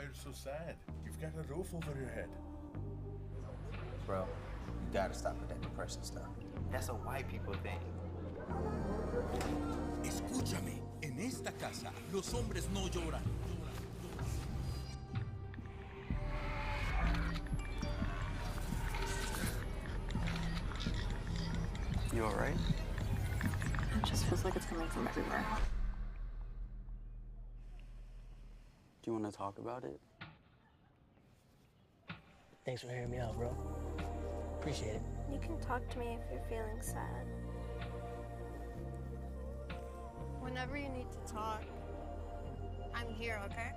you're so sad? You've got a roof over your head. Bro, you gotta stop with that depression stuff. That's a white people thing. Escúchame, en esta casa los hombres no lloran. You all right? It just feels like it's coming from everywhere. Do you want to talk about it? Thanks for hearing me out, bro. Appreciate it. You can talk to me if you're feeling sad. Whenever you need to talk, I'm here, okay?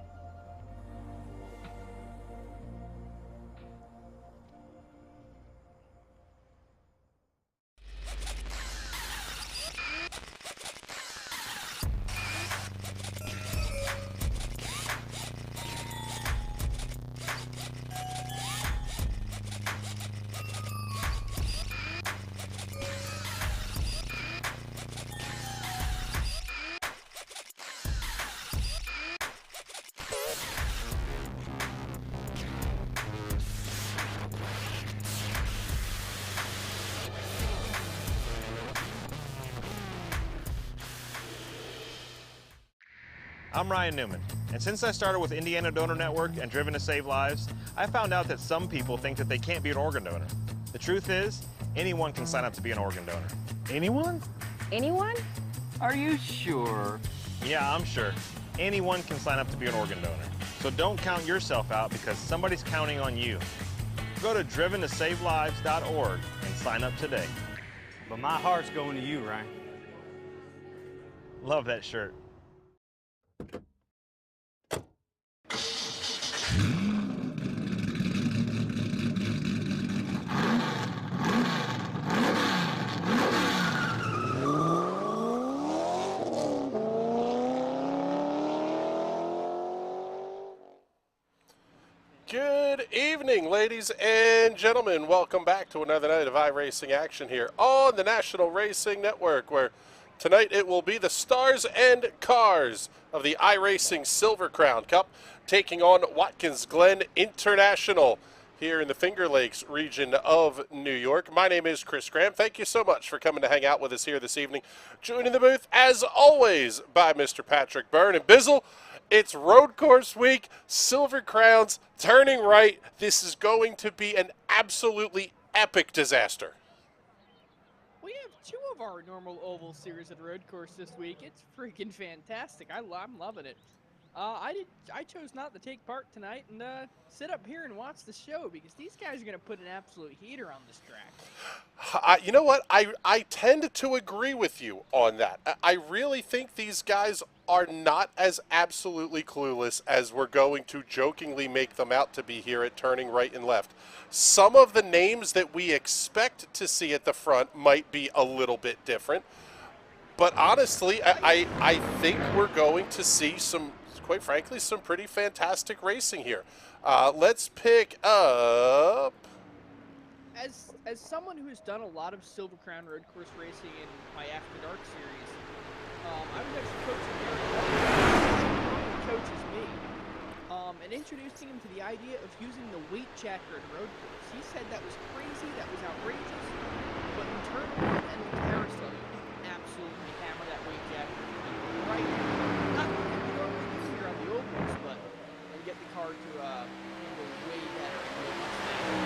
I'm Ryan Newman, and since I started with Indiana Donor Network and Driven to Save Lives, I found out that some people think that they can't be an organ donor. The truth is, anyone can sign up to be an organ donor. Anyone? Anyone? Are you sure? Yeah, I'm sure. Anyone can sign up to be an organ donor. So don't count yourself out because somebody's counting on you. Go to driventosavelives.org and sign up today. But my heart's going to you, Ryan. Love that shirt. Good evening, ladies and gentlemen. Welcome back to another night of iRacing action here on the National Racing Network, where tonight it will be the stars and cars of the iRacing Silver Crown Cup taking on Watkins Glen International here in the Finger Lakes region of New York. My name is Chris Graham. Thank you so much for coming to hang out with us here this evening. Joining the booth, as always, by Mr. Patrick Byrne. And Bizzle, it's road course week, Silver Crowns, turning right. This is going to be an absolutely epic disaster. We have two of our normal oval series at road course this week. It's freaking fantastic. I'm loving it. I chose not to take part tonight and sit up here and watch the show because these guys are going to put an absolute heater on this track. You know what? I tend to agree with you on that. I really think these guys are not as absolutely clueless as we're going to jokingly make them out to be here at turning right and left. Some of the names that we expect to see at the front might be a little bit different. But honestly, I think we're going to see some, quite frankly, some pretty fantastic racing here. Let's pick up... As someone who's done a lot of Silver Crown road course racing in my After Dark series, I was actually coaching Gary, who coaches me, and introducing him to the idea of using the weight jacker in road course. He said that was crazy, that was outrageous, but in turn one and the carousel, you can absolutely hammer that weight jacker right. Not what you normally do here on the ovals, but you get the car to handle way better and way much faster.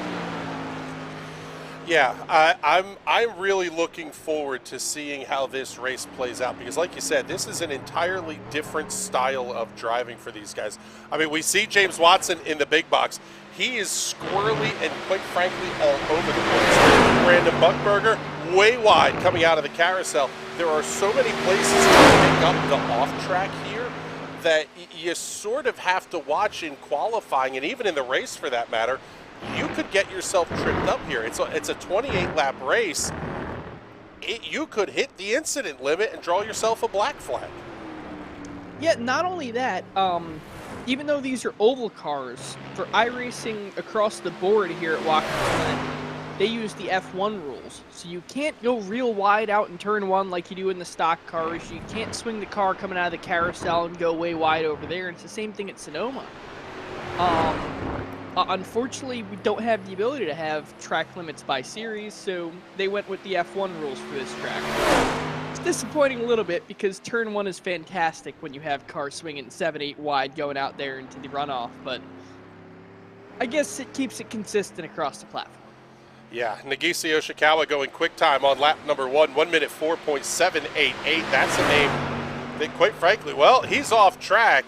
Yeah, I'm really looking forward to seeing how this race plays out because, like you said, this is an entirely different style of driving for these guys. I mean, we see James Watson in the big box. He is squirrely and, quite frankly, all over the place. Brandon Buckberger, way wide coming out of the carousel. There are so many places to pick up the off-track here that you sort of have to watch in qualifying and even in the race for that matter. You could get yourself tripped up here. It's a 28-lap race. You could hit the incident limit and draw yourself a black flag. Yeah, not only that, even though these are oval cars, for iRacing across the board here at Watkins Glen, they use the F1 rules. So you can't go real wide out in turn one like you do in the stock cars. You can't swing the car coming out of the carousel and go way wide over there. It's the same thing at Sonoma. Unfortunately, we don't have the ability to have track limits by series, so they went with the F1 rules for this track. It's disappointing a little bit because turn 1 is fantastic when you have cars swinging 7-8 wide going out there into the runoff, but I guess it keeps it consistent across the platform. Yeah, Nagisa Yoshikawa going quick time on lap number 1, 1 minute 4.788. That's a name that, quite frankly, well, he's off track,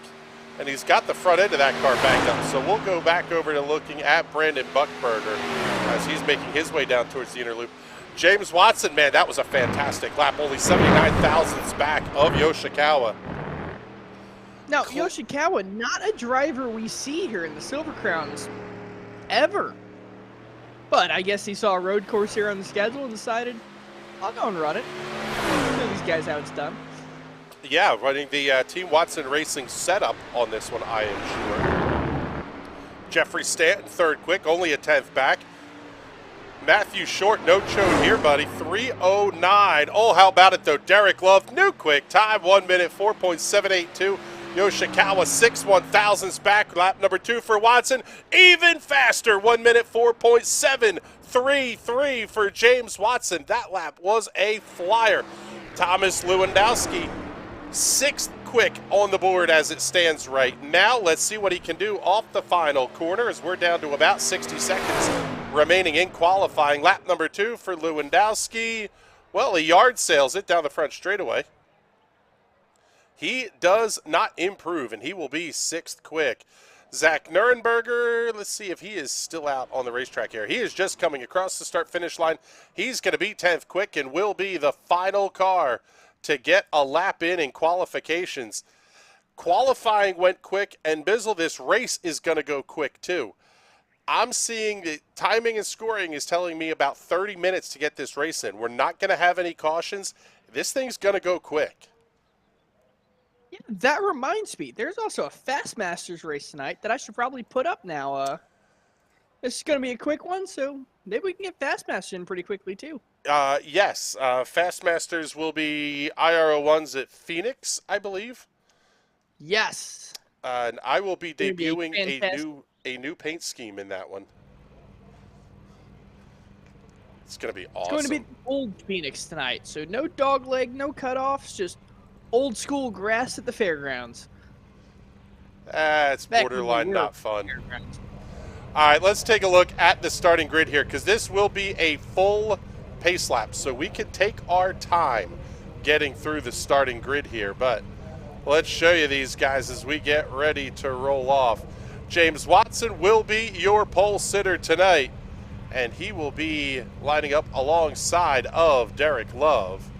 and he's got the front end of that car backed up. So we'll go back over to looking at Brandon Buckberger as he's making his way down towards the inner loop. James Watson, man, that was a fantastic lap. Only 79 thousandths back of Yoshikawa. Now, Yoshikawa, not a driver we see here in the Silver Crowns ever. But I guess he saw a road course here on the schedule and decided, I'll go and run it. Show these guys how it's done. Yeah, running the Team Watson Racing setup on this one, I am sure. Jeffrey Stanton, third quick, only a 10th back. Matthew Short, no chode here, buddy. 3:09. Oh, how about it, though? Derek Love, new quick time, 1 minute 4.782. Yoshikawa, 6 1/1000ths back. Lap number 2 for Watson. Even faster, 1 minute 4.733 for James Watson. That lap was a flyer. Thomas Lewandowski, 6th quick on the board as it stands right now. Let's see what he can do off the final corner as we're down to about 60 seconds remaining in qualifying. Lap number 2 for Lewandowski. Well, he yard sails it down the front straightaway. He does not improve, and he will be 6th quick. Zach Nurenberger, let's see if he is still out on the racetrack here. He is just coming across the start-finish line. He's going to be 10th quick and will be the final car to get a lap in qualifications. Qualifying went quick, and Bizzle, this race is going to go quick too. I'm seeing the timing and scoring is telling me about 30 minutes to get this race in. We're not going to have any cautions. This thing's going to go quick. Yeah, that reminds me, there's also a Fast Masters race tonight that I should probably put up now. This is going to be a quick one, so maybe we can get Fast Masters in pretty quickly too. Yes, Fast Masters will be IRO1s at Phoenix, I believe. Yes. And I will be debuting a new paint scheme in that one. It's going to be awesome. It's going to be old Phoenix tonight, so no dog leg, no cutoffs, just old school grass at the fairgrounds. It's borderline not fun. All right, let's take a look at the starting grid here because this will be a full pace lap, so we can take our time getting through the starting grid here. But let's show you these guys as we get ready to roll off. James Watson will be your pole sitter tonight, and he will be lining up alongside of Derek Love.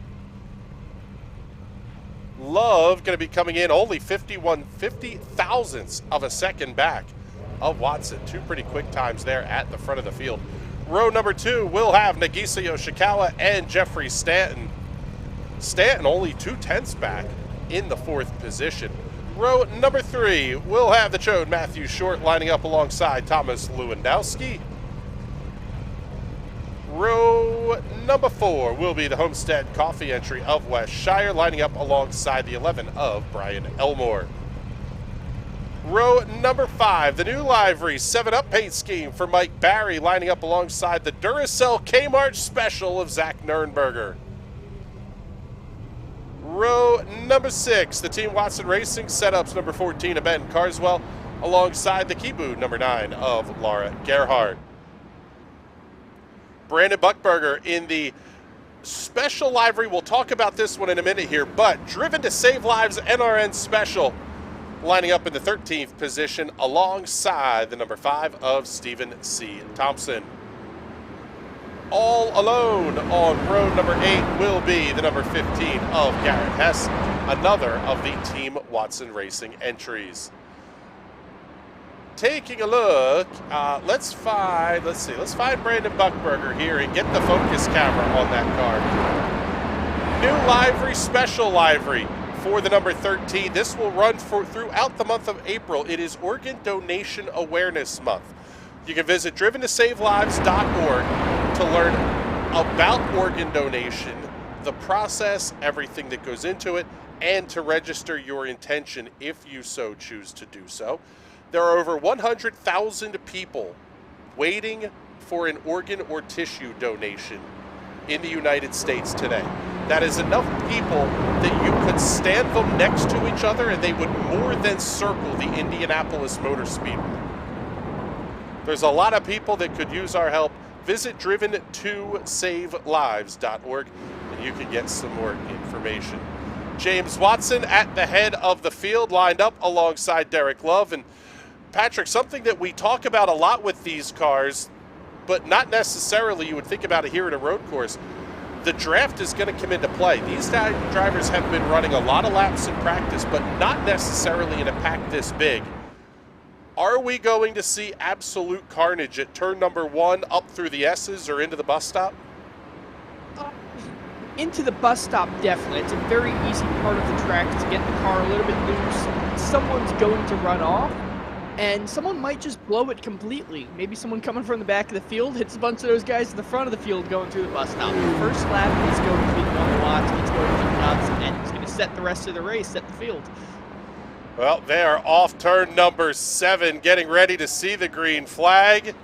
Love going to be coming in only 50 thousandths of a second back of Watson. 2 pretty quick times there at the front of the field. Row number 2 will have Nagisa Yoshikawa and Jeffrey Stanton. Stanton only 2/10ths back in the 4th position. Row number 3 will have the chode Matthew Short lining up alongside Thomas Lewandowski. Row number 4 will be the Homestead Coffee entry of West Shire, lining up alongside the 11 of Brian Elmore. Row number 5, the new livery 7-Up paint scheme for Mike Barry, lining up alongside the Duracell Kmart Special of Zach Nurenberger. Row number 6, the Team Watson Racing setups number 14 of Ben Carswell, alongside the Kibu number 9 of Laura Gerhardt. Brandon Buckberger in the special livery. We'll talk about this one in a minute here, but Driven to Save Lives NRN Special, lining up in the 13th position alongside the number 5 of Stephen C. Thompson. All alone on row number 8 will be the number 15 of Garrett Hess, another of the Team Watson Racing entries. Taking a look, let's find Brandon Buckberger here and get the focus camera on that car. New livery, special livery for the number 13. This will run throughout the month of April. It is Organ Donation Awareness Month. You can visit driventosavelives.org to learn about organ donation, the process, everything that goes into it, and to register your intention if you so choose to do so. There are over 100,000 people waiting for an organ or tissue donation in the United States today. That is enough people that you could stand them next to each other and they would more than circle the Indianapolis Motor Speedway. There's a lot of people that could use our help. Visit driven2savelives.org and you can get some more information. James Watson at the head of the field, lined up alongside Derek Love. And Patrick, something that we talk about a lot with these cars, but not necessarily you would think about it here at a road course. The draft is going to come into play. These drivers have been running a lot of laps in practice, but not necessarily in a pack this big. Are we going to see absolute carnage at turn number 1 up through the S's or into the bus stop? Into the bus stop, definitely. It's a very easy part of the track to get the car a little bit loose. Someone's going to run off, and someone might just blow it completely. Maybe someone coming from the back of the field hits a bunch of those guys in the front of the field going through the bus stop. The first lap is going to be one to watch. It's going to be nuts, and it's going to set the rest of the race, set the field. Well, they are off turn number 7, getting ready to see the green flag.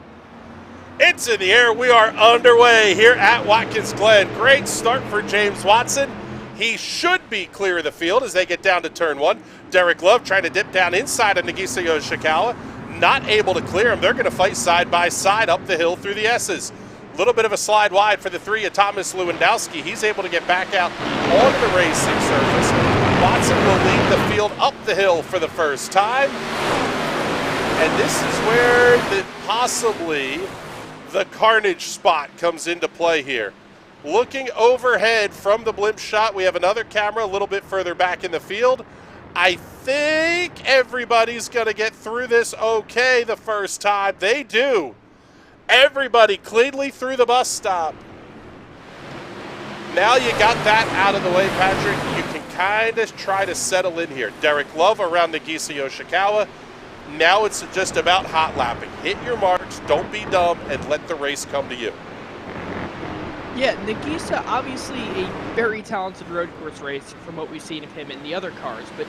It's in the air. We are underway here at Watkins Glen. Great start for James Watson. He should be clear of the field as they get down to turn 1. Derek Love trying to dip down inside of Nagisa Yoshikawa. Not able to clear him. They're going to fight side by side up the hill through the S's. A little bit of a slide wide for the 3 of Thomas Lewandowski. He's able to get back out on the racing surface. Watson will lead the field up the hill for the first time. And this is where possibly the carnage spot comes into play here. Looking overhead from the blimp shot, we have another camera a little bit further back in the field. I think everybody's going to get through this okay the first time. They do. Everybody cleanly through the bus stop. Now you got that out of the way, Patrick. You can kind of try to settle in here. Derek Love around Nagisa Yoshikawa. Now it's just about hot lapping. Hit your marks, don't be dumb, and let the race come to you. Yeah, Nagisa, obviously a very talented road course racer from what we've seen of him in the other cars, but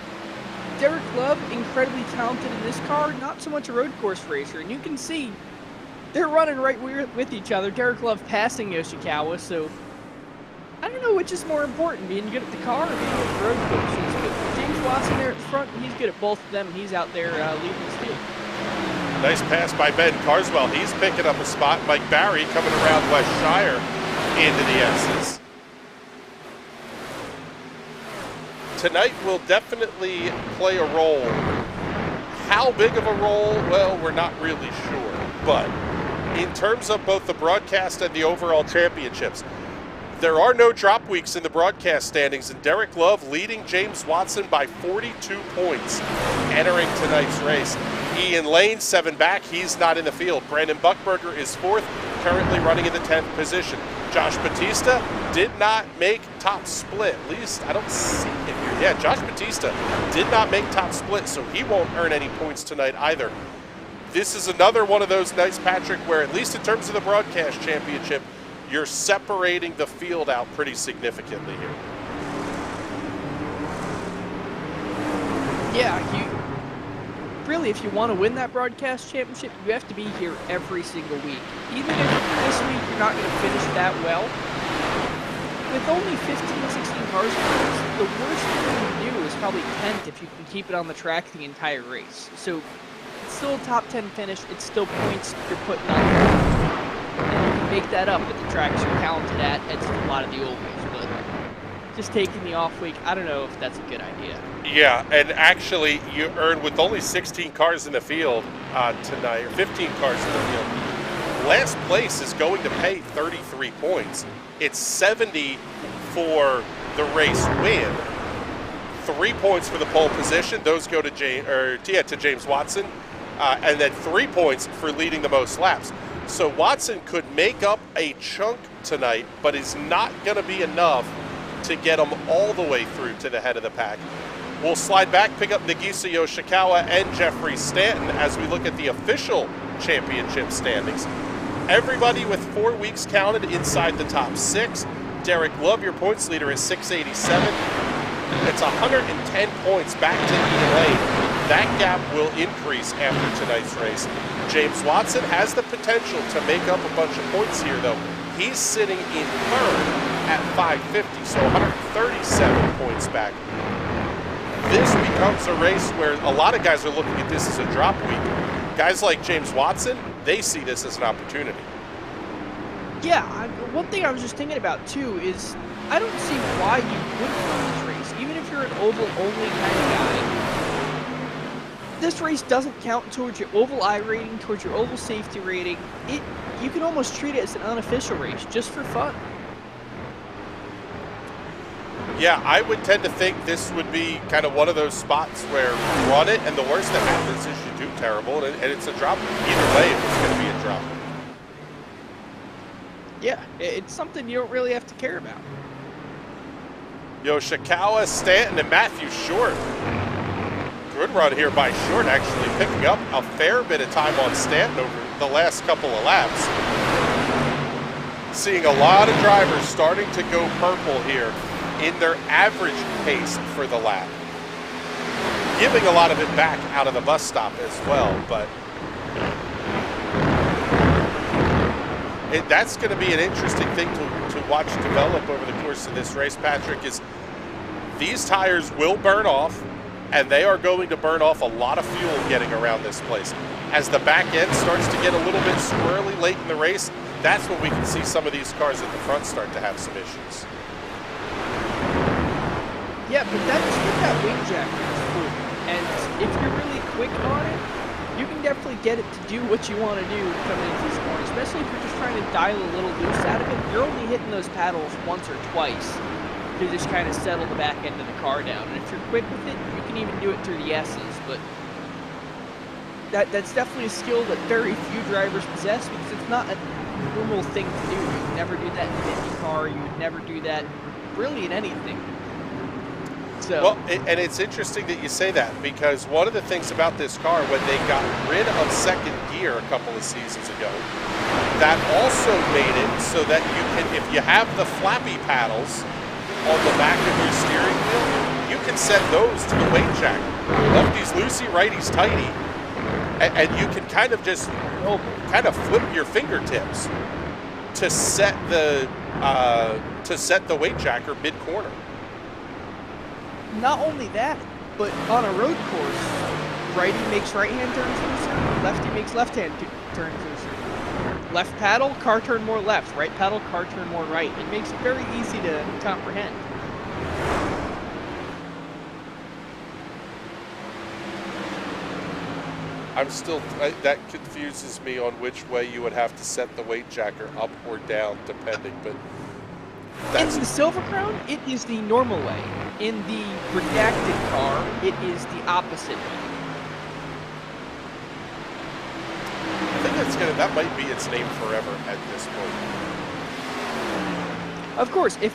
Derek Love, incredibly talented in this car, not so much a road course racer, and you can see they're running right with each other. Derek Love passing Yoshikawa, so I don't know which is more important, being good at the car or being good at the road courses, but James Watson there at the front, he's good at both of them, and he's out there leading his field. Nice pass by Ben Carswell. He's picking up a spot. Mike Barry coming around West Shire into the S's. Tonight will definitely play a role. How big of a role? Well, we're not really sure. But in terms of both the broadcast and the overall championships, there are no drop weeks in the broadcast standings, and Derek Love leading James Watson by 42 points entering tonight's race. Ian Lane, 7 back. He's not in the field. Brandon Buckberger is 4th, currently running in the 10th position. Josh Batista did not make top split. At least I don't see it here. Yeah, Josh Batista did not make top split, so he won't earn any points tonight either. This is another one of those nights, Patrick, where at least in terms of the broadcast championship, you're separating the field out pretty significantly here. Yeah, if you want to win that broadcast championship, you have to be here every single week. Even if this week you're not going to finish that well, with only 15, 16 cars, the worst thing you can do is probably 10th if you can keep it on the track the entire race. So it's still a top 10 finish, it's still points you're putting on there. And you can make that up at the tracks you're talented at a lot of the old weeks, but just taking the off week, I don't know if that's a good idea. Yeah, and actually you earn with only 16 cars in the field tonight, or 15 cars in the field. Last place is going to pay 33 points. It's 70 for the race win. 3 points for the pole position. Those go to James Watson, and then 3 points for leading the most laps. So Watson could make up a chunk tonight, but is not going to be enough to get him all the way through to the head of the pack. We'll slide back, pick up Nagisa Yoshikawa and Jeffrey Stanton as we look at the official championship standings. Everybody with 4 weeks counted inside the top 6. Derek Love, your points leader, is 687. It's 110 points back to Ian Lane. that gap will increase after tonight's race. James Watson has the potential to make up a bunch of points here, though. He's sitting in third at 550, so 137 points back. This becomes a race where a lot of guys are looking at this as a drop week. Guys like James Watson, they see this as an opportunity. Yeah, one thing I was just thinking about too is I don't see why you wouldn't run this race, even if you're an oval only kind of guy. This race doesn't count towards your oval I rating, towards your oval safety rating. You can almost treat it as an unofficial race, just for fun. Yeah, I would tend to think this would be kind of one of those spots where you run it, and the worst that happens is you do terrible, and it's a drop. Either way, it's going to be a drop. Yeah, it's something you don't really have to care about. Yoshikawa, Stanton, and Matthew Short. Good run here by Short, actually picking up a fair bit of time on Stanton over the last couple of laps. Seeing a lot of drivers starting to go purple here in their average pace for the lap. Giving a lot of it back out of the bus stop as well, but that's going to be an interesting thing to watch develop over the course of this race, Patrick, is these tires will burn off, and they are going to burn off a lot of fuel getting around this place. As the back end starts to get a little bit squirrely late in the race, that's when we can see some of these cars at the front start to have some issues. Yeah, but that wing jacket is cool, and if you're really quick on it, you can definitely get it to do what you want to do coming into these corners, especially if you're just trying to dial a little loose out of it. You're only hitting those paddles once or twice to just kind of settle the back end of the car down. And if you're quick with it, you can even do it through the S's. But that's definitely a skill that very few drivers possess because it's not a normal thing to do. You would never do that in an Indy car. You would never do that really in anything. So. Well, and it's interesting that you say that because one of the things about this car, when they got rid of second gear a couple of seasons ago, that also made it so that you can, if you have the flappy paddles on the back of your steering wheel, you can set those to the weight jack. Lefty's loosey, righty's tighty, and you can kind of just flip your fingertips to set the weight jacker mid corner. Not only that, but on a road course, righty makes right-hand turns looser, lefty makes left-hand turns looser. Left paddle, car turn more left. Right paddle, car turn more right. It makes it very easy to comprehend. I'm still, that confuses me on which way you would have to set the weight jacker, up or down, depending, but that's... In the Silver Crown, it is the normal way. In the redacted car, it is the opposite way. I think that might be its name forever at this point. Of course, if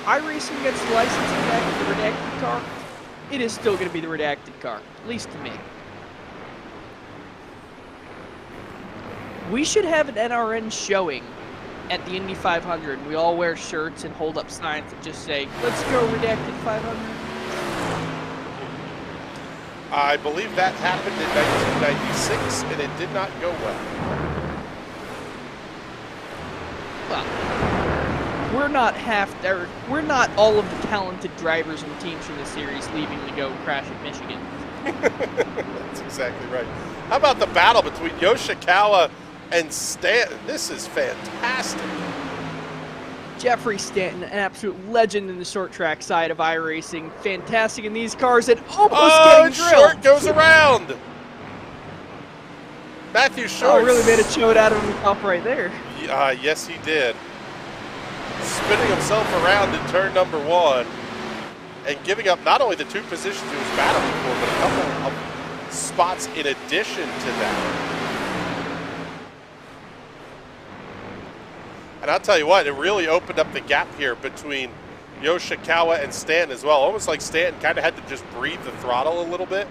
iRacing gets the licensing back of the redacted car, it is still going to be the redacted car, at least to me. We should have an NRN showing at the Indy 500. We all wear shirts and hold up signs that just say, "Let's go redacted 500." I believe that happened in 1996, and it did not go well. Well, we're not all of the talented drivers and teams from the series leaving to go crash at Michigan. That's exactly right. How about the battle between Yoshikawa and Stanton? This is fantastic. Jeffrey Stanton, an absolute legend in the short track side of iRacing. Fantastic in these cars and almost getting drilled. Short goes around. Matthew Short. Really made a chode out of himself right there. Yes, he did. Spinning himself around in turn number one and giving up not only the two positions he was battling for, but a couple of spots in addition to that. And I'll tell you what, it really opened up the gap here between Yoshikawa and Stanton as well. Almost like Stanton kind of had to just breathe the throttle a little bit.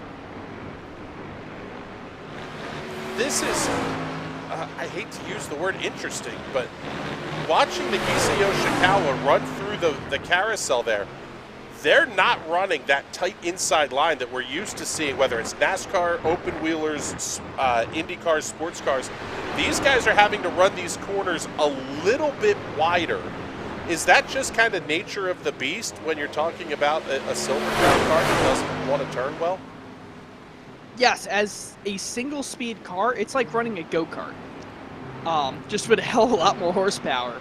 This is, I hate to use the word interesting, but watching Nagisa Yoshikawa run through the carousel there, they're not running that tight inside line that we're used to seeing, whether it's NASCAR, open wheelers, Indy cars, sports cars. These guys are having to run these corners a little bit wider. Is that just kind of nature of the beast when you're talking about a Silver Crown car that doesn't want to turn well? Yes, as a single speed car, it's like running a go-kart. Just with a hell of a lot more horsepower.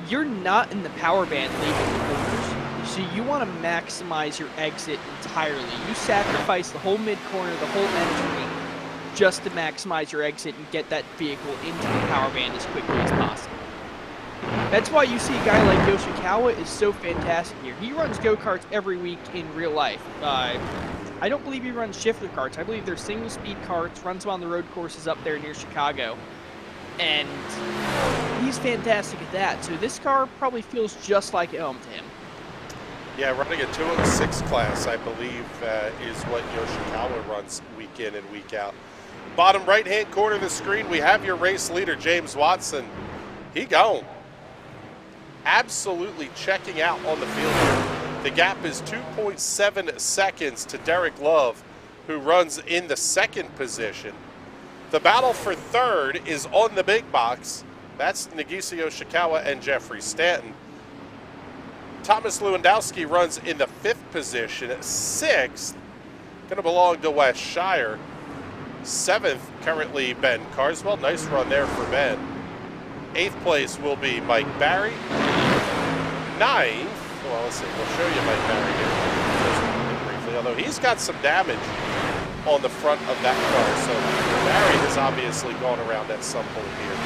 You're not in the power band leaving the corners, so you want to maximize your exit entirely. You sacrifice the whole mid-corner, the whole entry, just to maximize your exit and get that vehicle into the power band as quickly as possible. That's why you see a guy like Yoshikawa is so fantastic here. He runs go-karts every week in real life. I don't believe he runs shifter karts. I believe they're single-speed karts, runs them on the road courses up there near Chicago. And he's fantastic at that. So this car probably feels just like home to him. Yeah, running a 206 class, I believe, is what Yoshikawa runs week in and week out. Bottom right-hand corner of the screen, we have your race leader, James Watson. He gone. Absolutely checking out on the field here. The gap is 2.7 seconds to Derek Love, who runs in the second position. The battle for third is on the big box. That's Nagisa Yoshikawa and Jeffrey Stanton. Thomas Lewandowski runs in the fifth position. Sixth, going to belong to Wes Shire. Seventh, currently Ben Carswell. Nice run there for Ben. Eighth place will be Mike Barry. Ninth, well, let's see, we'll show you Mike Barry here briefly, although he's got some damage on the front of that car, so Barry has obviously gone around at some point here.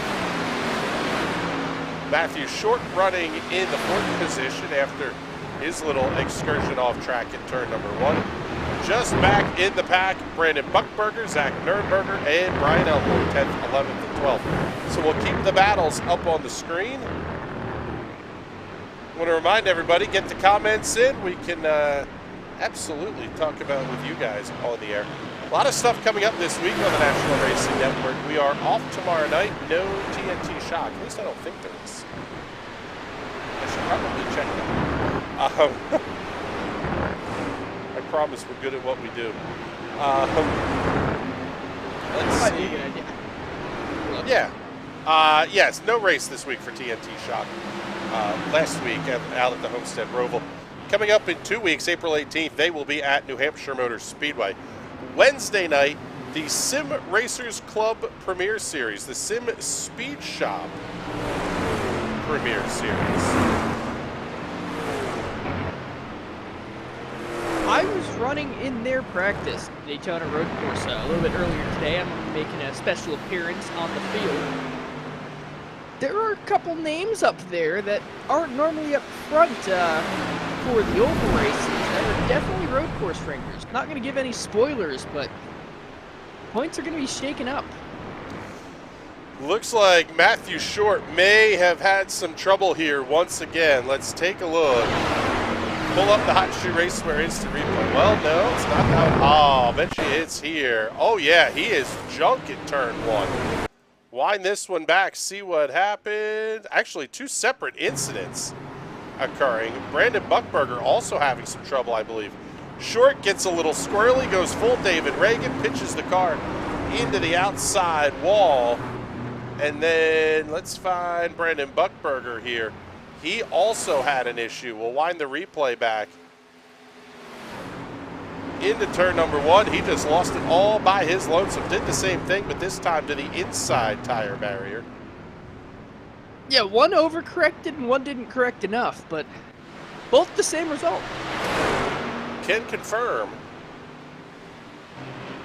Matthew Short running in the fourth position after his little excursion off track at turn number one. Just back in the pack, Brandon Buckberger, Zach Nurnberger, and Brian Elmore, 10th, 11th, and 12th. So we'll keep the battles up on the screen. I want to remind everybody, get the comments in. We can absolutely talk about it with you guys on the air. A lot of stuff coming up this week on the National Racing Network. We are off tomorrow night. No TNT Shock. At least I don't think there is. I should probably check that. I promise we're good at what we do. Let's see. Yeah. Yes, no race this week for TNT Shock. Last week out at the Homestead Roval. Coming up in 2 weeks, April 18th, they will be at New Hampshire Motor Speedway. Wednesday night, the Sim Racers Club Premier Series, the Sim Speed Shop Premier Series. I was running in their practice, Daytona Road Course, a little bit earlier today. I'm making a special appearance on the field. There are a couple names up there that aren't normally up front for the oval races that are definitely road course ringers. Not going to give any spoilers, but points are going to be shaken up. Looks like Matthew Short may have had some trouble here once again. Let's take a look. Pull up the Hot Shoe Racewear Instant Replay. Well, no, it's not that. Oh, I bet you it's here. Oh, yeah, he is junk at turn one. Wind this one back, see what happened. Actually, two separate incidents occurring. Brandon Buckberger also having some trouble, I believe. Short gets a little squirrely, goes full David Reagan, pitches the car into the outside wall. And then let's find Brandon Buckberger here. He also had an issue. We'll wind the replay back. Into turn number one, he just lost it all by his lonesome. Did the same thing, but this time to the inside tire barrier. Yeah, one overcorrected and one didn't correct enough, but both the same result. Can confirm.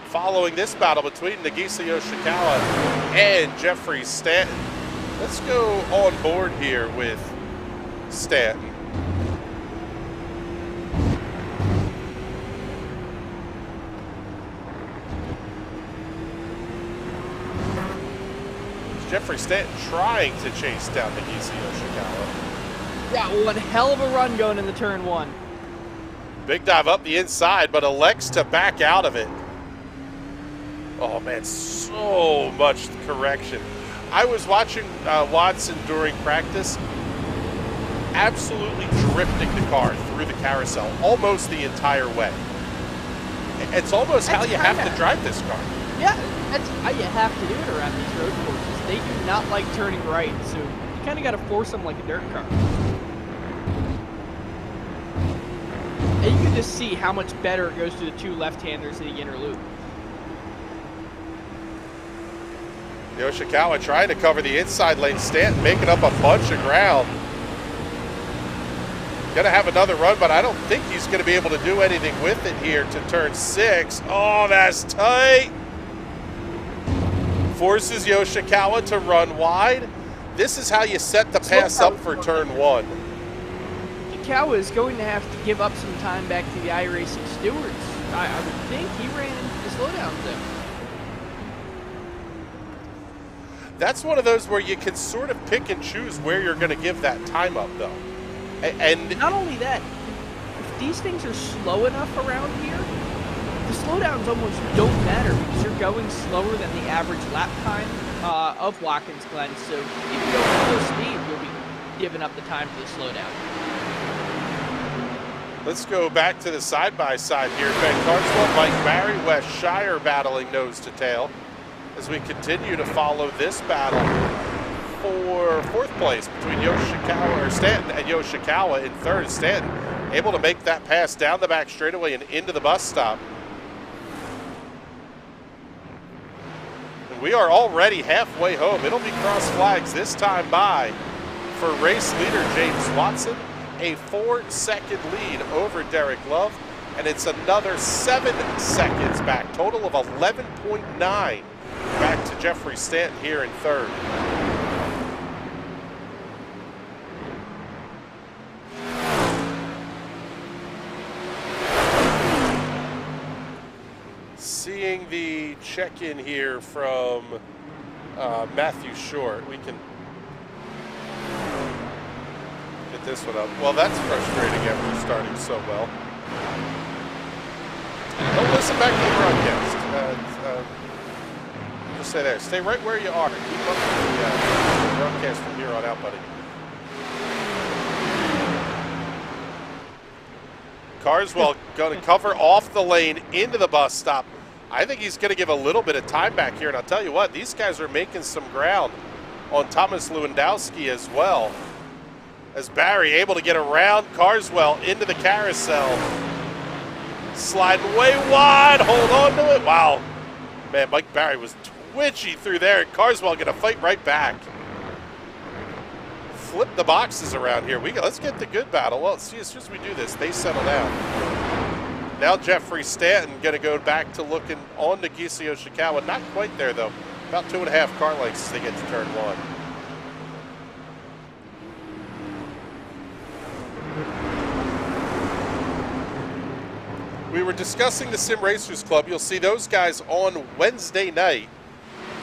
Following this battle between Nagisa Yoshikawa and Jeffrey Stanton, let's go on board here with Stanton. Jeffrey Stanton trying to chase down Nagisa Yoshikawa. Yeah, one hell of a run going into turn one. Big dive up the inside, but elects to back out of it. Oh man, so much correction. I was watching Watson during practice. Absolutely drifting the car through the carousel almost the entire way. It's almost how you have to drive this car. Yeah, that's how you have to do it around these road courses. They do not like turning right, so you kind of got to force them like a dirt car. And you can just see how much better it goes to the two left-handers in the inner loop. Yoshikawa trying to cover the inside lane. Stanton making up a bunch of ground. Gonna have another run, but I don't think he's gonna be able to do anything with it here to turn 6. Oh, that's tight. Forces Yoshikawa to run wide. This is how you set the pass up for turn 1. Yoshikawa is going to have to give up some time back to the iRacing stewards. I would think he ran into the slowdown zone. That's one of those where you can sort of pick and choose where you're going to give that time up, though. And not only that, if these things are slow enough around here, the slowdowns almost don't matter because you're going slower than the average lap time of Watkins Glen. So if you go full speed, you'll be giving up the time for the slowdown. Let's go back to the side-by-side here. Ben Carswell, Mike Barry, Wes Shire battling nose to tail as we continue to follow this battle for 4th place between Stanton and Yoshikawa in 3rd. Stanton able to make that pass down the back straightaway and into the bus stop. And we are already halfway home. It'll be cross flags this time by for race leader James Watson. A 4-second lead over Derek Love, and it's another 7 seconds back. Total of 11.9 back to Jeffrey Stanton here in 3rd. Seeing the check-in here from Matthew Short. We can get this one up. Well, that's frustrating after starting so well. Don't listen back to the broadcast. Just stay there. Stay right where you are. Keep up with the broadcast from here on out, buddy. Carswell going to cover off the lane into the bus stop. I think he's going to give a little bit of time back here, and I'll tell you what, these guys are making some ground on Thomas Lewandowski as well. As Barry able to get around Carswell into the carousel. Sliding way wide, hold on to it. Wow. Man, Mike Barry was twitchy through there, and Carswell going to fight right back. Flip the boxes around here. Let's get the good battle. Well, see, as soon as we do this, they settle down. Now Jeffrey Stanton going to go back to looking on Nagisa Yoshikawa. Not quite there, though. About 2.5 car lengths as they get to turn 1. We were discussing the Sim Racers Club. You'll see those guys on Wednesday night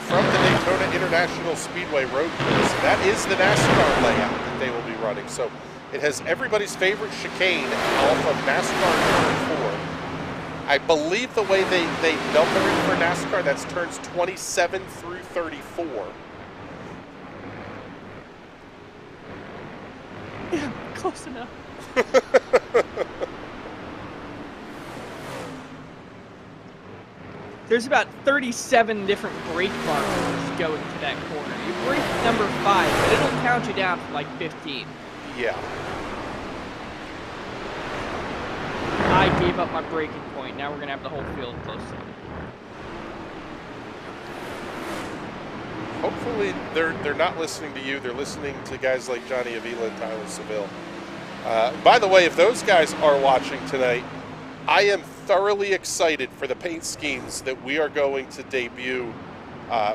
from the Daytona International Speedway road course. That is the NASCAR layout that they will be running. So it has everybody's favorite chicane off of NASCAR Turn 4. I believe the way they number it for NASCAR, that's turns 27 through 34. Yeah, close enough. There's about 37 different brake markers going to that corner. You brake number 5, but it'll count you down for like 15. Yeah. I gave up my braking point. Now we're going to have the whole field close to it. Hopefully they're not listening to you. They're listening to guys like Johnny Avila and Tyler Seville. By the way, if those guys are watching tonight, I am thoroughly excited for the paint schemes that we are going to debut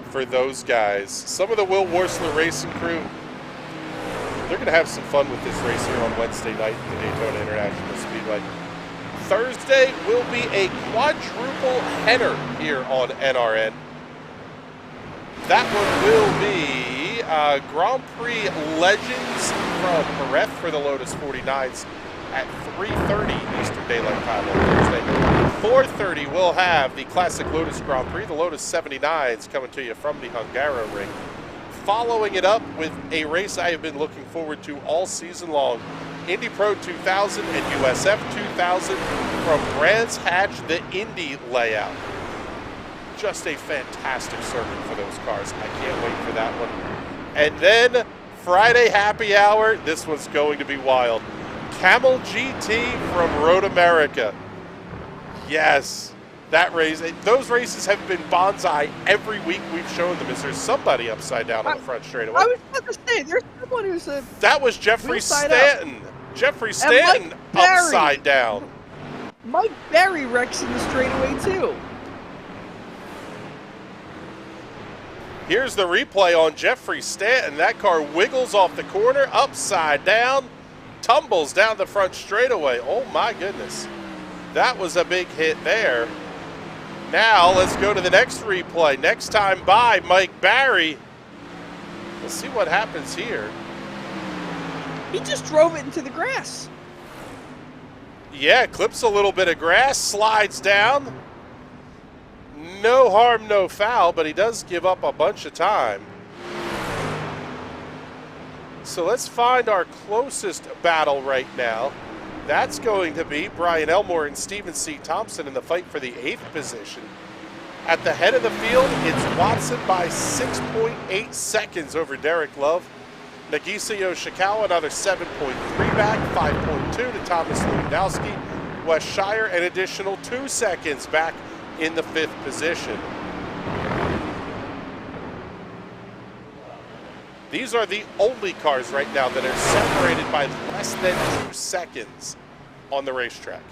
for those guys. Some of the Will Worsler racing crew, they're going to have some fun with this race here on Wednesday night at the Daytona International Speedway. Thursday will be a quadruple header here on NRN. That one will be Grand Prix Legends from Pereth for the Lotus 49s at 3:30 Eastern Daylight Time on Thursday. 4:30 we'll have the Classic Lotus Grand Prix, the Lotus 79s coming to you from the Hungaro ring. Following it up with a race I have been looking forward to all season long Indy Pro 2000 and USF 2000 from Brands Hatch, the Indy layout. Just a fantastic circuit for those cars. I can't wait for that one. And then Friday happy hour. This one's going to be wild. Camel GT from Road America. Yes, that race. Those races have been bonsai every week we've shown them. Is there somebody upside down on the front straightaway? I was about to say, there's someone who's a... That was Jeffrey Stanton. Jeffrey Stanton upside down. Mike Berry wrecks in the straightaway too. Here's the replay on Jeffrey Stanton. That car wiggles off the corner, upside down, tumbles down the front straightaway. Oh my goodness. That was a big hit there. Now let's go to the next replay. Next time by Mike Barry. Let's see what happens here. He just drove it into the grass. Yeah, clips a little bit of grass, slides down. No harm, no foul, but he does give up a bunch of time. So let's find our closest battle right now. That's going to be Brian Elmore and Stephen C. Thompson in the fight for the 8th position. At the head of the field, it's Watson by 6.8 seconds over Derek Love. Nagisa Yoshikawa, another 7.3 back, 5.2 to Thomas Lewandowski. Wes Shire, an additional 2 seconds back in the 5th position. These are the only cars right now that are separated by less than 2 seconds on the racetrack.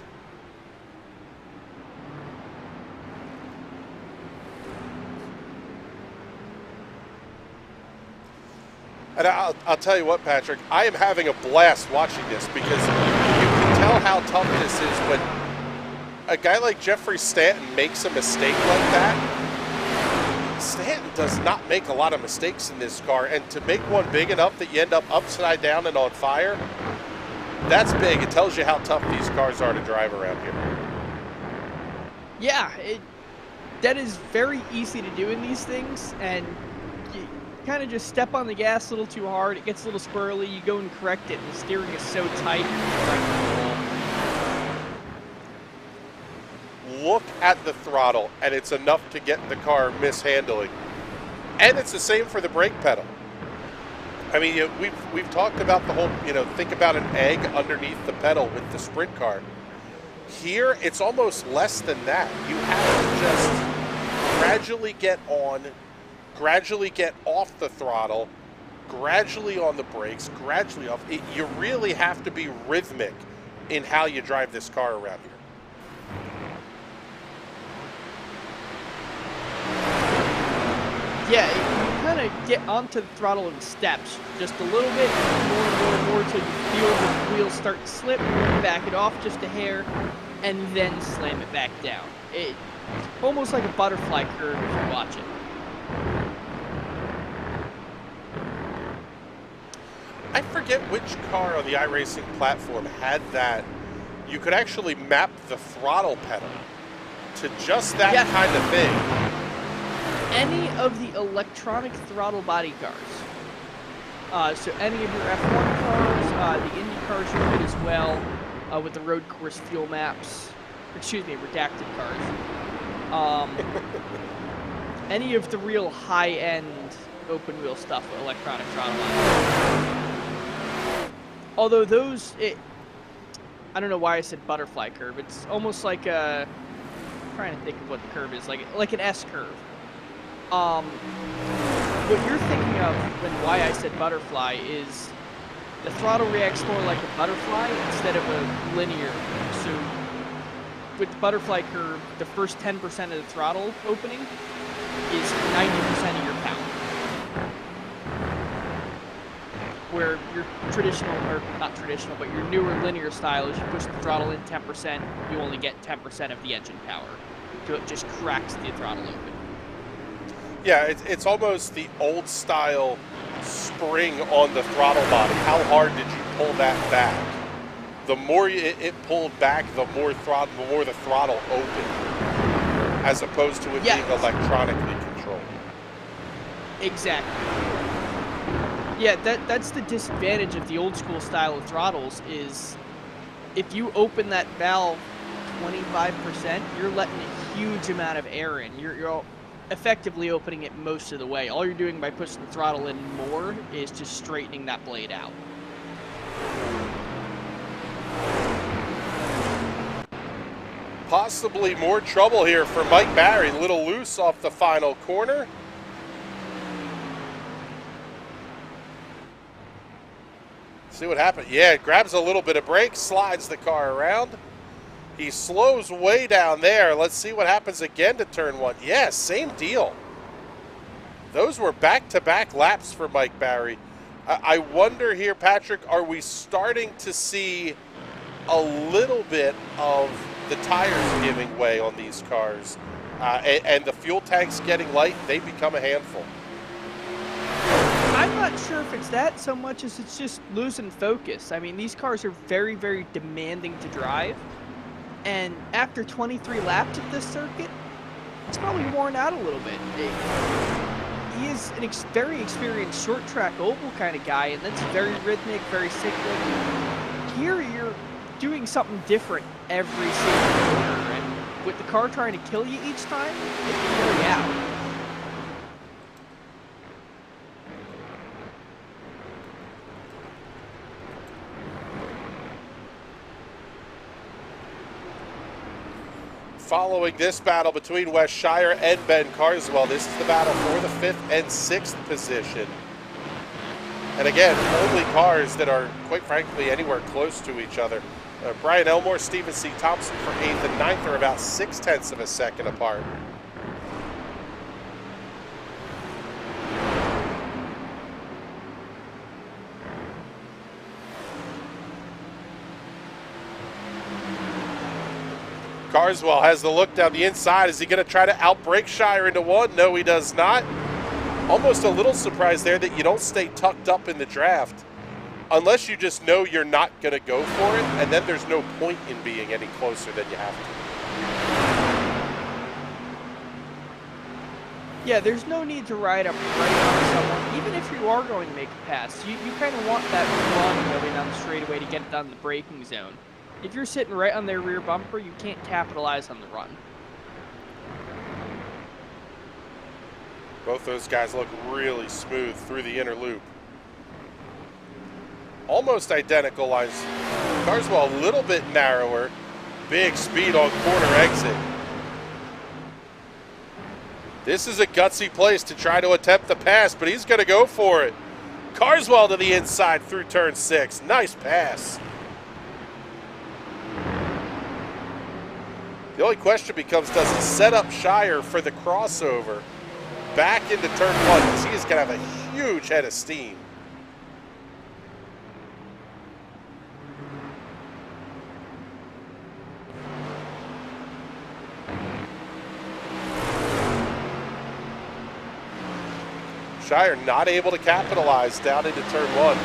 And I'll tell you what, Patrick, I am having a blast watching this because you can tell how tough this is when a guy like Jeffrey Stanton makes a mistake like that. Stanton does not make a lot of mistakes in this car, and to make one big enough that you end up upside down and on fire, that's big. It tells you how tough these cars are to drive around here. Yeah, that is very easy to do in these things, and you kind of just step on the gas a little too hard, it gets a little squirrely, you go and correct it, the steering is so tight. Look at the throttle, and it's enough to get the car mishandling. And it's the same for the brake pedal. I mean, we've talked about the whole, think about an egg underneath the pedal with the sprint car. Here, it's almost less than that. You have to just gradually get on, gradually get off the throttle, gradually on the brakes, gradually off. You really have to be rhythmic in how you drive this car around here. Yeah, you kind of get onto the throttle in steps, just a little bit, more and more until you feel the wheels start to slip, back it off just a hair, and then slam it back down. It's almost like a butterfly curve if you watch it. I forget which car on the iRacing platform had that. You could actually map the throttle pedal to just that kind of thing. Any of the electronic throttle body cars. So any of your F1 cars, the Indy cars you get as well, with the road course fuel maps. Excuse me, redacted cars. Any of the real high-end open wheel stuff with electronic throttle body. Although those, I don't know why I said butterfly curve. It's almost like a, I'm trying to think of what the curve is, like an S curve. What you're thinking of when why I said butterfly is the throttle reacts more like a butterfly instead of a linear. So with the butterfly curve, the first 10% of the throttle opening is 90% of your power. Where your traditional, or not traditional, but your newer linear style is you push the throttle in 10%, you only get 10% of the engine power. So it just cracks the throttle open. Yeah, it's almost the old style spring on the throttle body. How hard did you pull that back? The more it pulled back, the more the throttle opened, as opposed to it being electronically controlled. Exactly. Yeah, that's the disadvantage of the old school style of throttles is if you open that valve 25%, you're letting a huge amount of air in. You're effectively opening it most of the way. All you're doing by pushing the throttle in more is just straightening that blade out. Possibly more trouble here for Mike Barry. Little loose off the final corner. See what happens. Yeah, it grabs a little bit of brake, slides the car around. He slows way down there. Let's see what happens again to turn one. Yeah, same deal. Those were back-to-back laps for Mike Barry. I wonder here, Patrick, are we starting to see a little bit of the tires giving way on these cars? And the fuel tanks getting light, they become a handful. I'm not sure if it's that so much as it's just losing focus. I mean, these cars are very, very demanding to drive. And after 23 laps of this circuit, it's probably worn out a little bit. He is a very experienced short track oval kind of guy, and that's very rhythmic, very cyclic. Here you're doing something different every single corner, and with the car trying to kill you each time, it can wear you out. Following this battle between Wes Shire and Ben Carswell, this is the battle for the 5th and 6th position. And again, only cars that are, quite frankly, anywhere close to each other. Brian Elmore, Stephen C. Thompson for 8th and 9th are about 0.6 of a second apart. Carswell has the look down the inside. Is he going to try to outbrake Shire into one? No, he does not. Almost a little surprised there that you don't stay tucked up in the draft unless you just know you're not going to go for it, and then there's no point in being any closer than you have to. Yeah, there's no need to ride up right on someone, even if you are going to make a pass. You kind of want that run going down the straightaway to get it down the braking zone. If you're sitting right on their rear bumper, you can't capitalize on the run. Both those guys look really smooth through the inner loop. Almost identical lines. Carswell a little bit narrower. Big speed on corner exit. This is a gutsy place to try to attempt the pass, but he's going to go for it. Carswell to the inside through turn 6. Nice pass. The only question becomes, does he set up Shire for the crossover back into turn 1? Because he is going to have a huge head of steam. Shire not able to capitalize down into turn 1.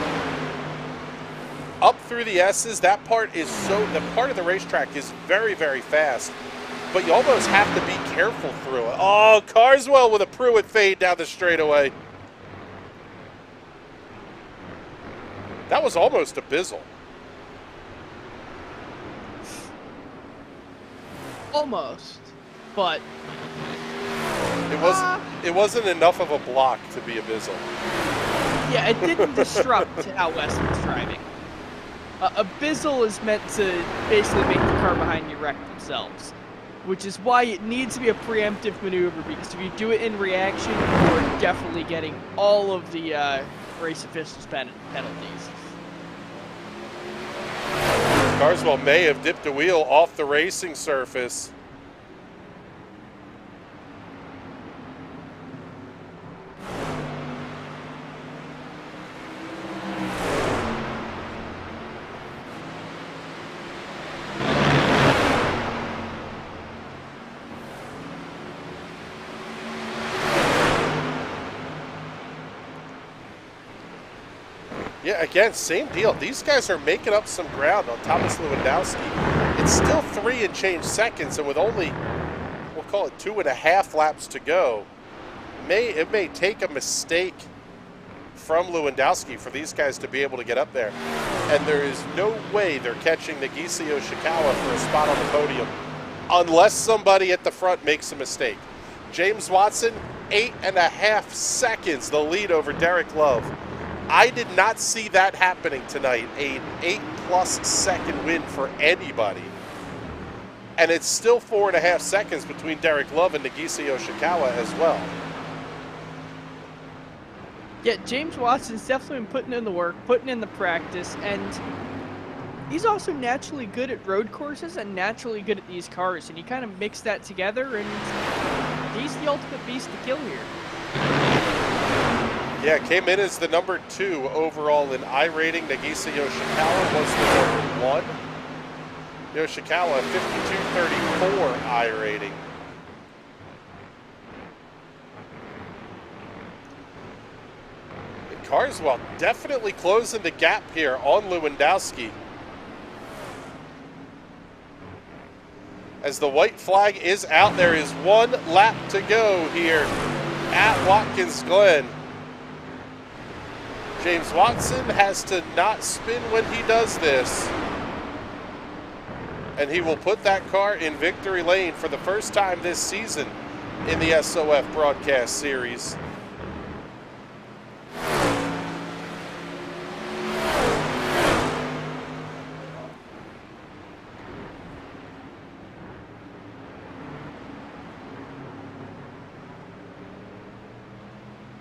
Up through the S's, that part is the part of the racetrack is very, very fast, but you almost have to be careful through it. Oh, Carswell with a Pruitt fade down the straightaway. That was almost a Bizzle. Almost, but it wasn't enough of a block to be a Bizzle. Yeah, it didn't disrupt how Wes was driving. A Bizzle is meant to basically make the car behind you wreck themselves, which is why it needs to be a preemptive maneuver, because if you do it in reaction, you're definitely getting all of the race officials' penalties. Carswell may have dipped a wheel off the racing surface. Yeah, again, same deal. These guys are making up some ground on Thomas Lewandowski. It's still 3 and change seconds, and with only, we'll call it 2.5 laps to go, it may take a mistake from Lewandowski for these guys to be able to get up there. And there is no way they're catching Nagicio Shikawa for a spot on the podium unless somebody at the front makes a mistake. James Watson, 8.5 seconds, the lead over Derek Love. I did not see that happening tonight, an 8+ second win for anybody. And it's still 4.5 seconds between Derek Love and Nagicio Shikawa as well. Yeah, James Watson's definitely been putting in the work, putting in the practice, and he's also naturally good at road courses and naturally good at these cars, and you kind of mix that together, and he's the ultimate beast to kill here. Yeah, came in as the number 2 overall in iRating. Nagicio Shikawa was the number 1. Yoshikawa, 52.34 iRating. And Carswell definitely closing the gap here on Lewandowski. As the white flag is out, there is 1 lap to go here at Watkins Glen. James Watson has to not spin when he does this. And he will put that car in victory lane for the first time this season in the SOF broadcast series.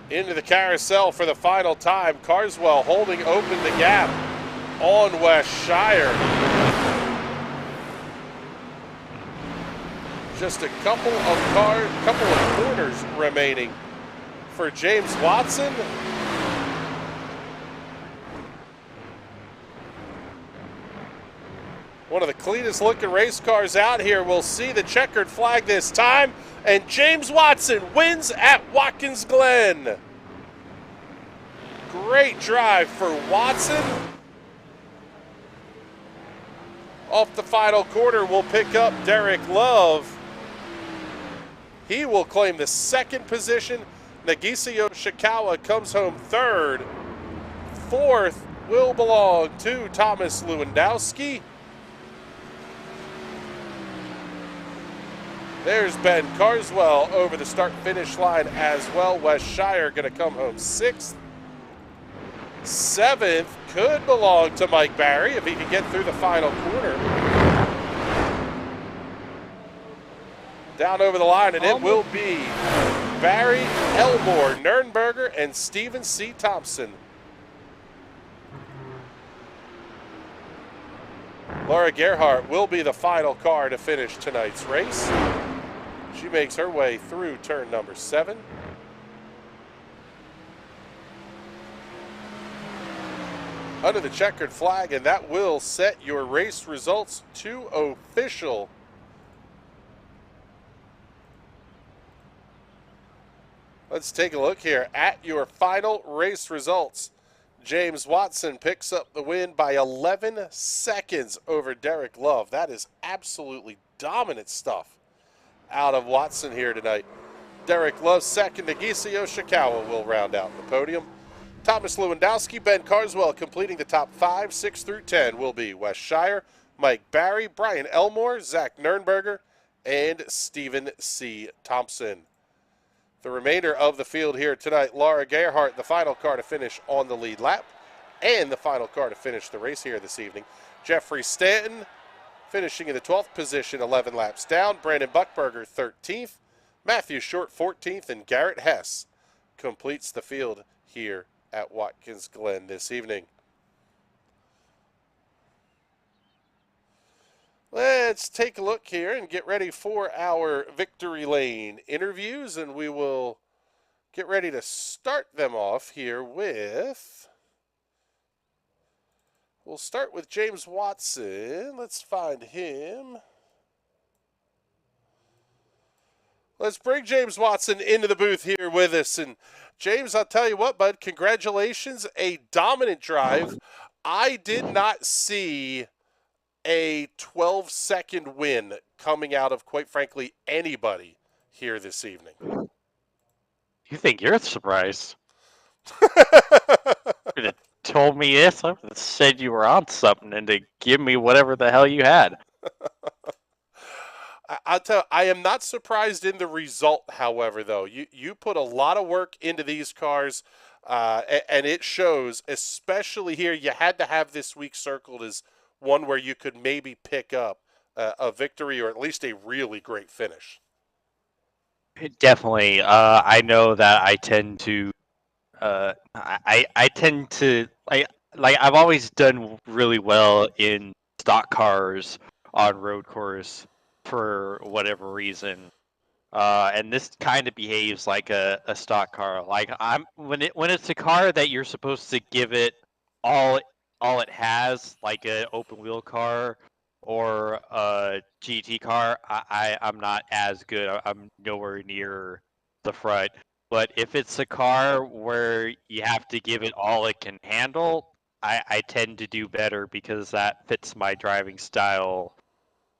Into the carousel for the final time. Carswell holding open the gap on West Shire. Just a couple of corners remaining for James Watson. One of the cleanest looking race cars out here. We'll see the checkered flag this time. And James Watson wins at Watkins Glen. Great drive for Watson. Off the final quarter, we'll pick up Derek Love. He will claim the 2nd position. Nagicio Shikawa comes home 3rd. 4th will belong to Thomas Lewandowski. There's Ben Carswell over the start-finish line as well. West Shire going to come home 6th. 7th could belong to Mike Barry if he can get through the final quarter. Down over the line, and it will be Barry Elmore, Nurnberger, and Stephen C. Thompson. Laura Gerhardt will be the final car to finish tonight's race. She makes her way through turn number 7. Under the checkered flag, and that will set your race results to official. Let's take a look here at your final race results. James Watson picks up the win by 11 seconds over Derek Love. That is absolutely dominant stuff out of Watson here tonight. Derek Love 2nd. Nagicio Shikawa will round out the podium. Thomas Lewandowski, Ben Carswell completing the top 5. 6 through 10 will be Wes Shire, Mike Barry, Brian Elmore, Zach Nurnberger, and Stephen C. Thompson. The remainder of the field here tonight, Laura Gerhardt, the final car to finish on the lead lap, and the final car to finish the race here this evening. Jeffrey Stanton finishing in the 12th position, 11 laps down. Brandon Buckberger, 13th. Matthew Short, 14th. And Garrett Hess completes the field here at Watkins Glen this evening. Let's take a look here and get ready for our Victory Lane interviews, and we will get ready to start them off here with... We'll start with James Watson. Let's find him. Let's bring James Watson into the booth here with us. And James, I'll tell you what, bud, congratulations. A dominant drive. I did not see a 12-second win coming out of, quite frankly, anybody here this evening. You think you're surprised? Could have told me this. I would have said you were on something and to give me whatever the hell you had. I'll tell. I am not surprised in the result. However, though, you put a lot of work into these cars, and it shows. Especially here, you had to have this week circled as one where you could maybe pick up a victory or at least a really great finish. Definitely. I know that I tend to. I tend to like I've always done really well in stock cars on road course for whatever reason. And this kind of behaves like a stock car. Like when it's a car that you're supposed to give it all all it has, like an open wheel car or a GT car, I'm not as good. I'm nowhere near the front. But if it's a car where you have to give it all it can handle, I tend to do better because that fits my driving style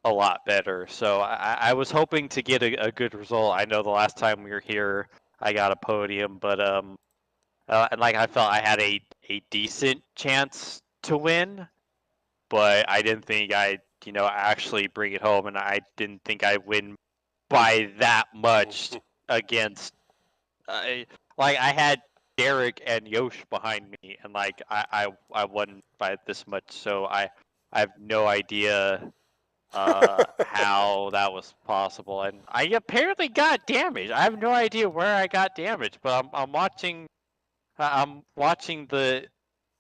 a lot better. So I was hoping to get a good result. I know the last time we were here, I got a podium, but and like I felt I had a decent chance to win, but I didn't think I'd actually bring it home, and I didn't think I'd win by that much against. Like I had Derek and Yosh behind me, and like I won by this much, so I have no idea how that was possible, and I apparently got damaged. I have no idea where I got damaged, but I'm watching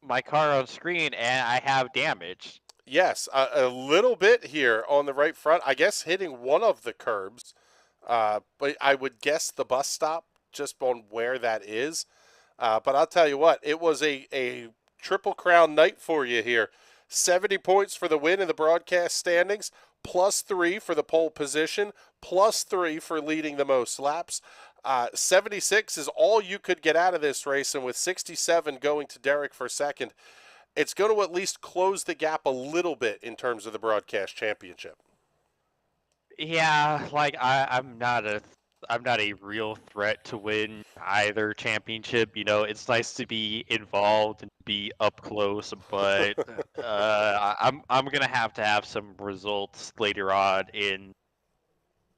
my car on screen, and I have damage. Yes, a little bit here on the right front. I guess hitting one of the curbs, but I would guess the bus stop just on where that is. But I'll tell you what, it was a triple crown night for you here. 70 points for the win in the broadcast standings, +3 for the pole position, +3 for leading the most laps. 76 is all you could get out of this race, and with 67 going to Derek for second, it's going to at least close the gap a little bit in terms of the broadcast championship. Yeah, like I'm not a real threat to win either championship. It's nice to be involved and be up close, but I'm gonna have to have some results later on in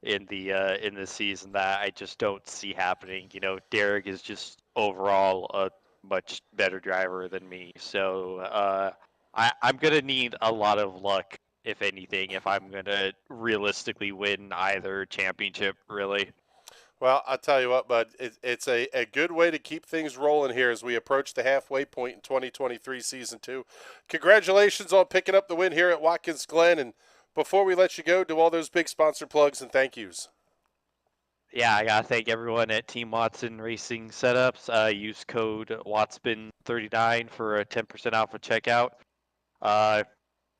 the season that I just don't see happening. Derek is just overall a much better driver than me, so I'm gonna need a lot of luck, if anything, if I'm gonna realistically win either championship, really. Well, I'll tell you what, bud, it's a good way to keep things rolling here as we approach the halfway point in 2023 Season 2. Congratulations on picking up the win here at Watkins Glen, and before we let you go, do all those big sponsor plugs and thank yous. Yeah, I gotta thank everyone at Team Watson Racing Setups. Use code WATSPIN39 for a 10% off at checkout.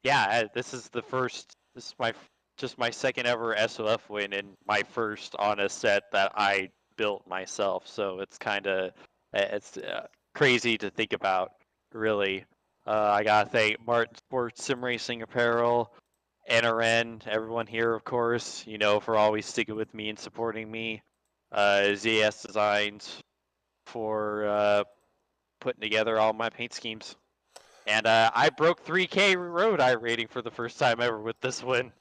Yeah, this is my second ever SOF win and my first on a set that I built myself. So it's crazy to think about, really. I gotta thank Martin Sports Sim Racing Apparel, NRN, everyone here, of course, for always sticking with me and supporting me. ZS Designs for putting together all my paint schemes. And I broke 3K road rating for the first time ever with this win.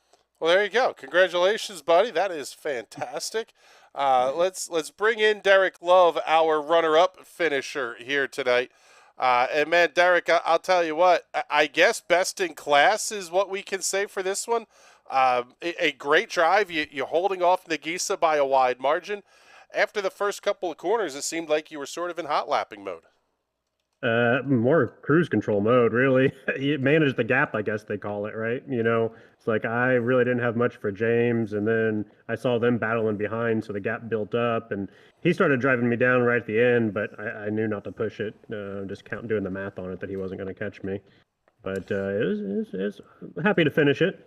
Well, there you go. Congratulations, buddy. That is fantastic. Let's bring in Derek Love, our runner-up finisher here tonight. And man, Derek, I'll tell you what. I guess best in class is what we can say for this one. A great drive. You're holding off Nagisa by a wide margin. After the first couple of corners, it seemed like you were sort of in hot lapping mode. More cruise control mode, really. You manage the gap, I guess they call it, right? It's like I really didn't have much for James, and then I saw them battling behind, so the gap built up, and he started driving me down right at the end, but I knew not to push it, just doing the math on it that he wasn't going to catch me. But it was happy to finish it.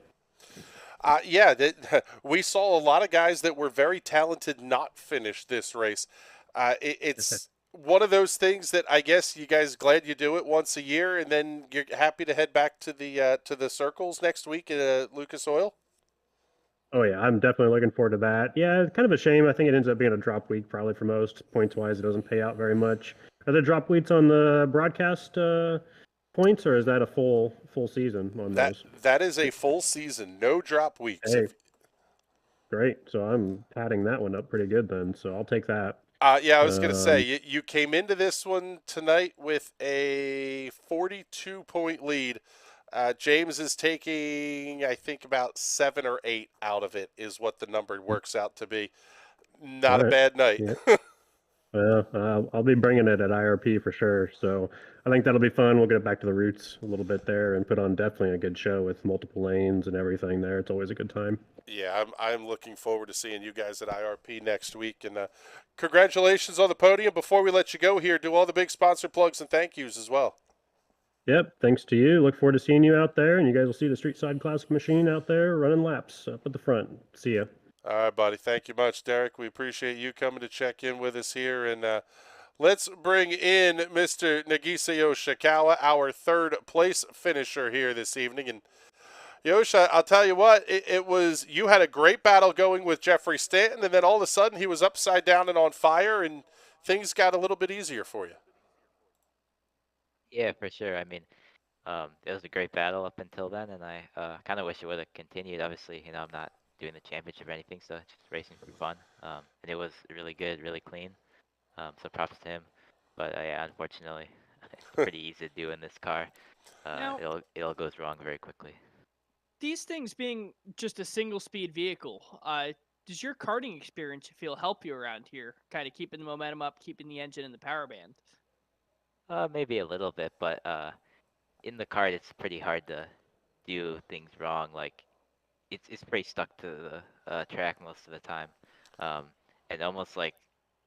Yeah, we saw a lot of guys that were very talented not finish this race. It's one of those things that I guess you guys glad you do it once a year, and then you're happy to head back to the circles next week at Lucas Oil. Oh yeah, I'm definitely looking forward to that. Yeah, it's kind of a shame. I think it ends up being a drop week probably for most. Points wise, it doesn't pay out very much. Are there drop weights on the broadcast points, or is that a full season on those? That is a full season, no drop weeks. Hey, great. So I'm padding that one up pretty good then. So I'll take that. Yeah, I was going to say, you came into this one tonight with a 42-point lead. James is taking, I think, about 7 or 8 out of it is what the number works out to be. Not a bad night. Yeah. Well, I'll be bringing it at IRP for sure. So I think that'll be fun. We'll get back to the roots a little bit there and put on definitely a good show with multiple lanes and everything there. It's always a good time. Yeah, I'm looking forward to seeing you guys at IRP next week. And congratulations on the podium. Before we let you go here, do all the big sponsor plugs and thank yous as well. Yep, thanks to you. Look forward to seeing you out there, and you guys will see the Street Side Classic machine out there running laps up at the front. See ya. All right, buddy. Thank you much, Derek. We appreciate you coming to check in with us here. And let's bring in Mr. Nagisa Yoshikawa, our third place finisher here this evening. And Yosha, I'll tell you what, it was, you had a great battle going with Jeffrey Stanton, and then all of a sudden he was upside down and on fire, and things got a little bit easier for you. Yeah, for sure. I mean, it was a great battle up until then, and I kind of wish it would have continued. Obviously, you know, I'm not doing the championship or anything, so just racing for fun. And it was really good, really clean. So props to him. But yeah, unfortunately, it's pretty easy to do in this car. It all goes wrong very quickly. These things being just a single-speed vehicle, does your karting experience, you feel, help you around here? Kind of keeping the momentum up, keeping the engine in the power band? Maybe a little bit, but in the kart, it's pretty hard to do things wrong. Like, it's pretty stuck to the track most of the time. And almost like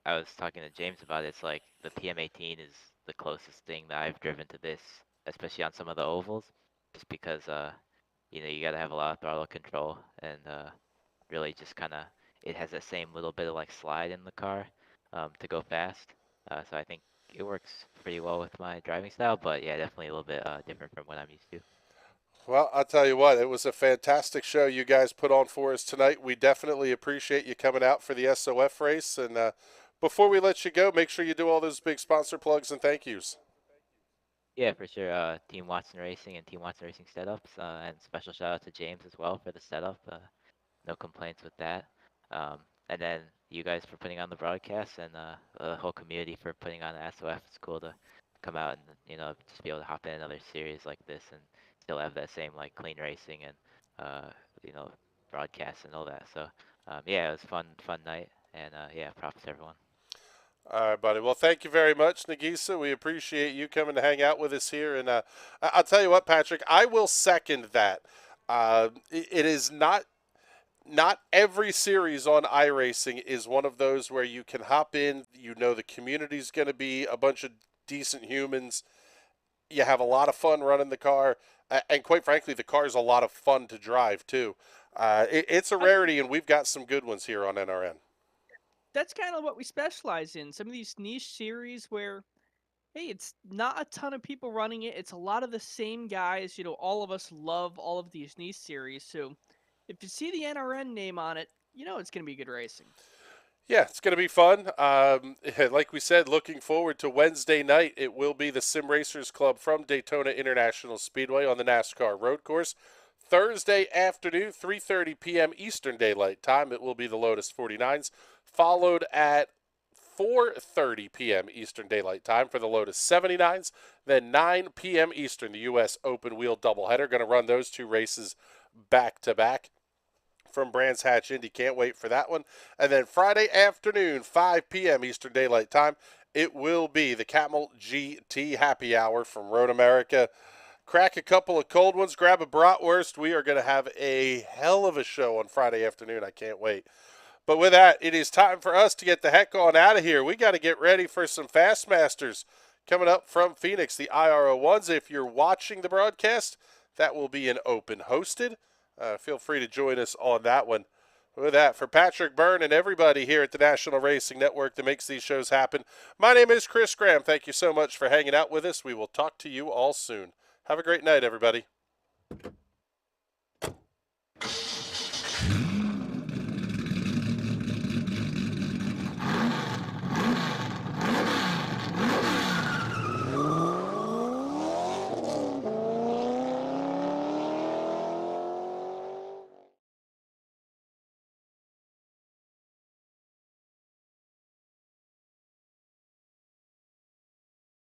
I was talking to James about it, it's like the PM18 is the closest thing that I've driven to this, especially on some of the ovals, just because you know, you got to have a lot of throttle control, and really just kind of, it has that same little bit of like slide in the car to go fast. So I think it works pretty well with my driving style, but yeah, definitely a little bit different from what I'm used to. Well, I'll tell you what, it was a fantastic show you guys put on for us tonight. We definitely appreciate you coming out for the SOF race. And before we let you go, make sure you do all those big sponsor plugs and thank yous. Yeah, for sure. Team Watson Racing and Team Watson Racing setups, and special shout out to James as well for the setup. No complaints with that. And then you guys for putting on the broadcast, and the whole community for putting on the SOF. It's cool to come out and, you know, just be able to hop in another series like this and still have that same like clean racing and you know, broadcast and all that. So yeah, it was fun night, and yeah, props to everyone. All right, buddy. Well, thank you very much, Nagisa. We appreciate you coming to hang out with us here. And I'll tell you what, Patrick, I will second that. It is not every series on iRacing is one of those where you can hop in, you know the community's going to be a bunch of decent humans. You have a lot of fun running the car. And quite frankly, the car is a lot of fun to drive, too. It's a rarity, and we've got some good ones here on NRN. That's kind of what we specialize in. Some of these niche series where, hey, it's not a ton of people running it. It's a lot of the same guys. You know, all of us love all of these niche series. So if you see the NRN name on it, you know it's going to be good racing. Yeah, it's going to be fun. Like we said, looking forward to Wednesday night. It will be the Sim Racers Club from Daytona International Speedway on the NASCAR road course. Thursday afternoon, 3:30 p.m. Eastern Daylight Time, it will be the Lotus 49s, followed at 4:30 p.m. Eastern Daylight Time for the Lotus 79s, then 9 p.m. Eastern, the U.S. Open Wheel doubleheader. Going to run those two races back-to-back from Brands Hatch Indy. Can't wait for that one. And then Friday afternoon, 5 p.m. Eastern Daylight Time, it will be the Camel GT Happy Hour from Road America. Crack a couple of cold ones, grab a bratwurst. We are going to have a hell of a show on Friday afternoon. I can't wait. But with that, it is time for us to get the heck on out of here. We got to get ready for some Fastmasters coming up from Phoenix, the IRO1s. If you're watching the broadcast, that will be an open hosted. Feel free to join us on that one. With that, for Patrick Byrne and everybody here at the National Racing Network that makes these shows happen, my name is Chris Graham. Thank you so much for hanging out with us. We will talk to you all soon. Have a great night, everybody.